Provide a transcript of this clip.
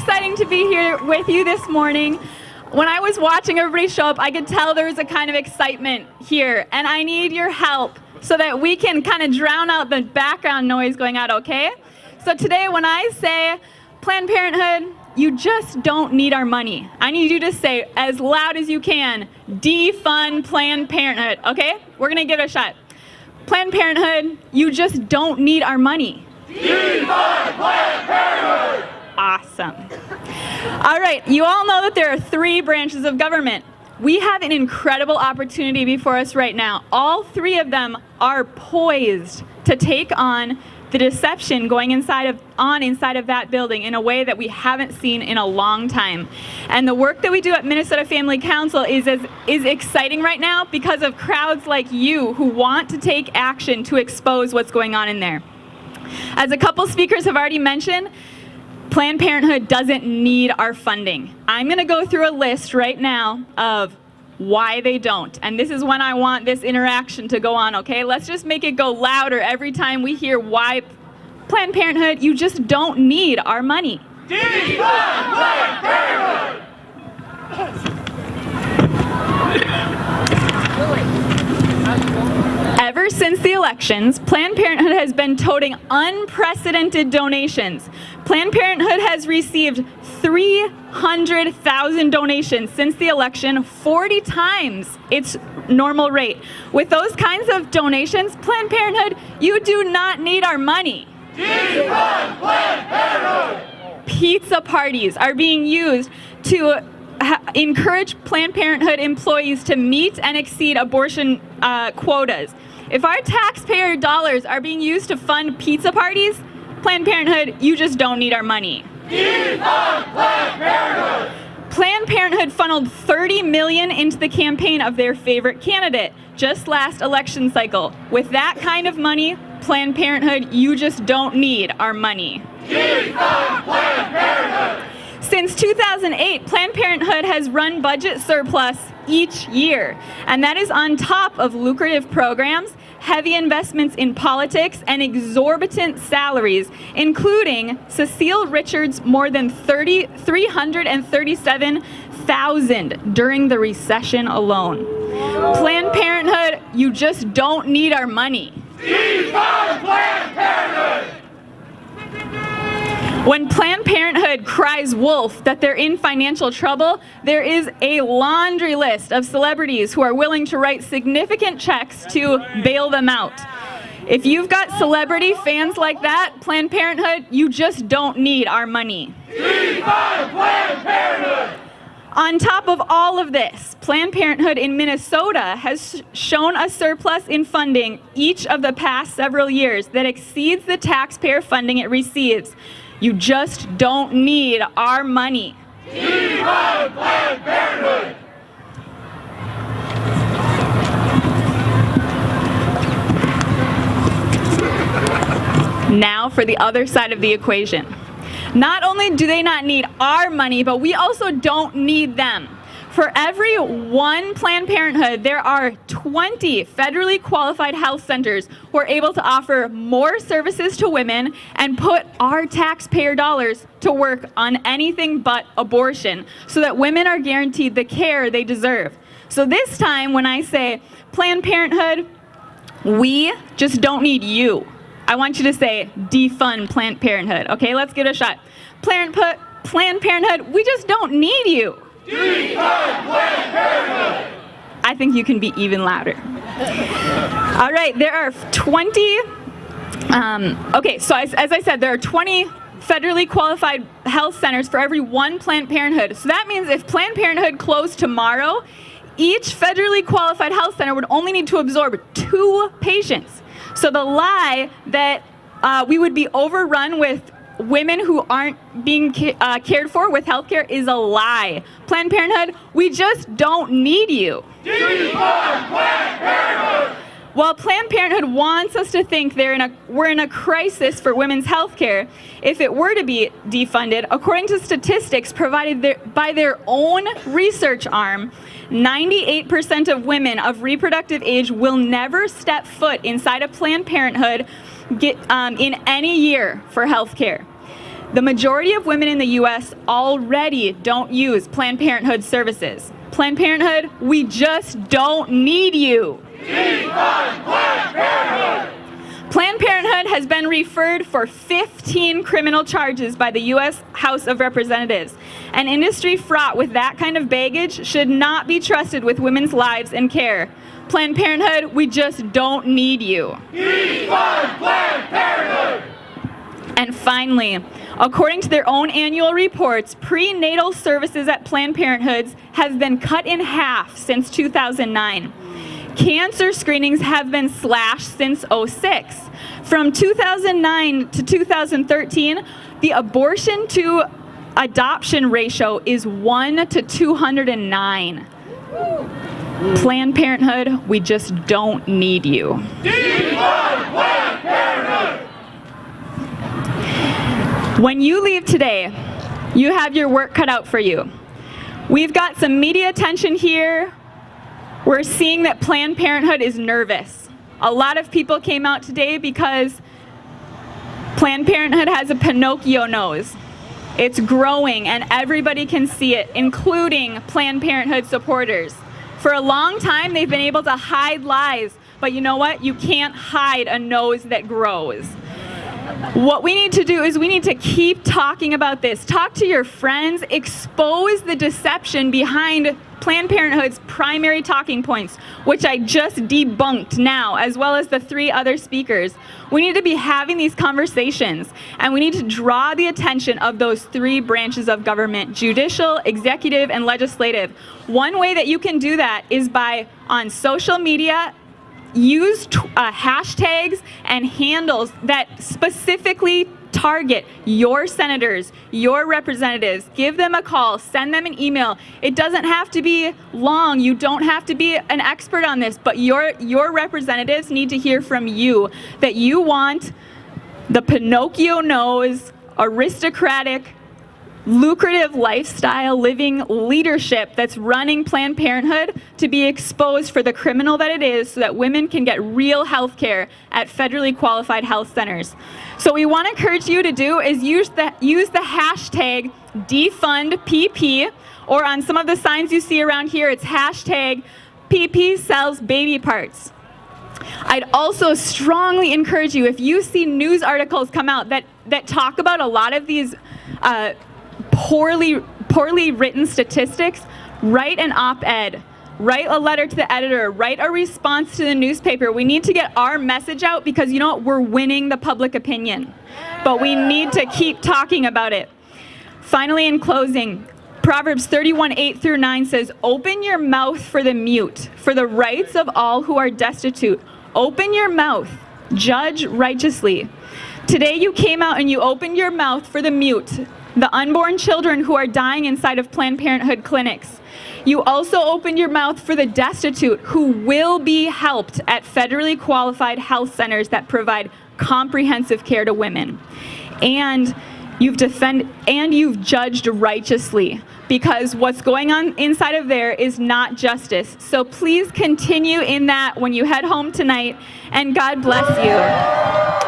exciting to be here with you this morning. When I was watching everybody show up, I could tell there was a kind of excitement here, and I need your help so that we can kind of drown out the background noise going out, okay? So today when I say Planned Parenthood, you just don't need our money. I need you to say as loud as you can, defund Planned Parenthood, okay? We're gonna give it a shot. Planned Parenthood, you just don't need our money. Defund Planned Parenthood! Awesome. All right, you all know that there are 3 branches of government. We have an incredible opportunity before us right now. All 3 of them are poised to take on the deception going inside of that building in a way that we haven't seen in a long time. And the work that we do at Minnesota Family Council is exciting right now because of crowds like you who want to take action to expose what's going on in there. As a couple speakers have already mentioned, Planned Parenthood doesn't need our funding. I'm going to go through a list right now of why they don't. And this is when I want this interaction to go on, okay? Let's just make it go louder every time we hear why Planned Parenthood, you just don't need our money. Defund Planned Parenthood! Ever since the elections, Planned Parenthood has been toting unprecedented donations. Planned Parenthood has received 300,000 donations since the election, 40 times its normal rate. With those kinds of donations, Planned Parenthood, you do not need our money. Defund Planned Parenthood! Pizza parties are being used to encourage Planned Parenthood employees to meet and exceed abortion quotas. If our taxpayer dollars are being used to fund pizza parties, Planned Parenthood, you just don't need our money. Defund Planned Parenthood! Planned Parenthood funneled $30 million into the campaign of their favorite candidate just last election cycle. With that kind of money, Planned Parenthood, you just don't need our money. Defund Planned Parenthood! Since 2008, Planned Parenthood has run budget surplus each year, and that is on top of lucrative programs, heavy investments in politics, and exorbitant salaries, including Cecile Richards' more than $337,000 during the recession alone. Planned Parenthood, you just don't need our money. Defund Planned Parenthood! When Planned Parenthood cries wolf that they're in financial trouble, there is a laundry list of celebrities who are willing to write significant checks to bail them out. If you've got celebrity fans like that, Planned Parenthood, you just don't need our money. Defund Planned Parenthood! On top of all of this, Planned Parenthood in Minnesota has shown a surplus in funding each of the past several years that exceeds the taxpayer funding it receives. You just don't need our money. Defund Planned Parenthood! Now for the other side of the equation. Not only do they not need our money, but we also don't need them. For every one Planned Parenthood, there are 20 federally qualified health centers who are able to offer more services to women and put our taxpayer dollars to work on anything but abortion so that women are guaranteed the care they deserve. So this time when I say Planned Parenthood, we just don't need you. I want you to say defund Planned Parenthood. Okay, let's give it a shot. Planned Parenthood, we just don't need you. Defund Planned Parenthood! I think you can be even louder. All right, there are 20, so as I said, there are 20 federally qualified health centers for every one Planned Parenthood. So that means if Planned Parenthood closed tomorrow, each federally qualified health center would only need to absorb 2 patients. So the lie that we would be overrun with women who aren't being cared for with health care is a lie. Planned Parenthood, we just don't need you. Defund Planned Parenthood! While Planned Parenthood wants us to think we're in a crisis for women's health care, if it were to be defunded, according to statistics provided by their own research arm, 98% of women of reproductive age will never step foot inside a Planned Parenthood in any year for health care. The majority of women in the U.S. already don't use Planned Parenthood services. Planned Parenthood, we just don't need you. Defund Planned Parenthood! Planned Parenthood has been referred for 15 criminal charges by the U.S. House of Representatives. An industry fraught with that kind of baggage should not be trusted with women's lives and care. Planned Parenthood, we just don't need you. Defund Planned Parenthood! And finally, according to their own annual reports, prenatal services at Planned Parenthoods have been cut in half since 2009. Cancer screenings have been slashed since 2006. From 2009 to 2013, the abortion to adoption ratio is 1 to 209. Planned Parenthood, we just don't need you. Defund Planned Parenthood! When you leave today, you have your work cut out for you. We've got some media attention here. We're seeing that Planned Parenthood is nervous. A lot of people came out today because Planned Parenthood has a Pinocchio nose. It's growing and everybody can see it, including Planned Parenthood supporters. For a long time, they've been able to hide lies, but you know what? You can't hide a nose that grows. What we need to do is we need to keep talking about this. Talk to your friends, expose the deception behind Planned Parenthood's primary talking points, which I just debunked now, as well as the 3 other speakers. We need to be having these conversations, and we need to draw the attention of those 3 branches of government: judicial, executive, and legislative. One way that you can do that is by, on social media, use hashtags and handles that specifically target your senators, your representatives. Give them a call, send them an email. It doesn't have to be long. You don't have to be an expert on this, but your representatives need to hear from you that you want the Pinocchio nose, aristocratic, lucrative lifestyle living leadership that's running Planned Parenthood to be exposed for the criminal that it is, so that women can get real health care at federally qualified health centers. So what we want to encourage you to do is use the hashtag DefundPP, or on some of the signs you see around here, it's hashtag PP sells baby parts. I'd also strongly encourage you, if you see news articles come out that talk about a lot of these poorly written statistics, write an op-ed, write a letter to the editor, write a response to the newspaper. We need to get our message out, because you know what, we're winning the public opinion, but we need to keep talking about it. Finally, in closing, Proverbs 31:8-9 says, "Open your mouth for the mute, for the rights of all who are destitute. Open your mouth, judge righteously." Today you came out and you opened your mouth for the mute, the unborn children who are dying inside of Planned Parenthood clinics. You also opened your mouth for the destitute who will be helped at federally qualified health centers that provide comprehensive care to women. And you've judged righteously, because what's going on inside of there is not justice. So please continue in that when you head home tonight, and God bless you.